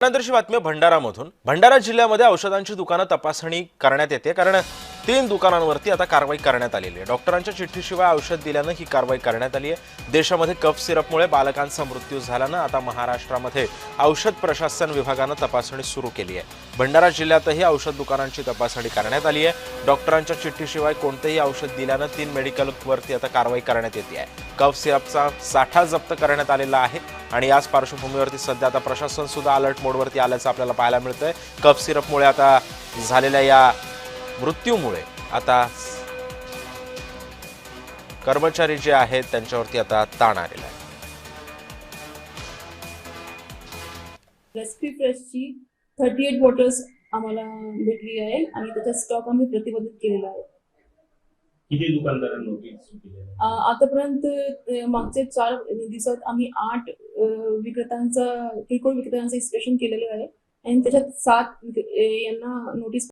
त्यानंतरची बातमी भंडारामधून। भंडारा जिल्ह्यामध्ये औषधांची दुकानं तपासणी करण्यात येते, कारण 3 दुकानांवरती आता कारवाई करण्यात आलेली आहे। डॉक्टरांच्या चिठ्ठीशिवाय औषध दिल्यानं ही कारवाई करण्यात आली आहे। देशामध्ये कफ सिरपमुळे बालकांचा मृत्यू झाल्यानं आता महाराष्ट्रामध्ये औषध प्रशासन विभागानं तपासणी सुरू केली आहे। भंडारा जिल्ह्यातही औषध दुकानांची तपासणी करण्यात आली आहे। डॉक्टरांच्या चिठ्ठीशिवाय कोणतेही औषध दिल्यानं 3 मेडिकलवरती आता कारवाई करण्यात येते आहे। कफ सिरपचा साठा जप्त करण्यात आलेला आहे आणि याच पार्श्वभूमीवरती सध्या आता प्रशासन सुद्धा अलर्ट मोडवरती आल्याचं आपल्याला पाहायला मिळतंय। कफ सिरपमुळे आता झालेल्या या मृत्यूमुळे आता कर्मचारी जे आहेत त्यांच्यावरती आता ताण आलेला आहे। रेस्पी फ्रेशची 38 बॉटल्स आम्हाला भेटली आहे आणि त्याचा स्टॉक आम्ही प्रतिबंधित केलेला आहे। किती दुकानदारांना नोटीस केली आहे? आतापर्यंत मागचे 4 दिवसात आम्ही 8 विक्रेत्यांचा किरकोळ विक्रेत्यांचं इन्स्पेक्शन केलेलं आहे आणि त्याच्यात 7 यांना नोटीस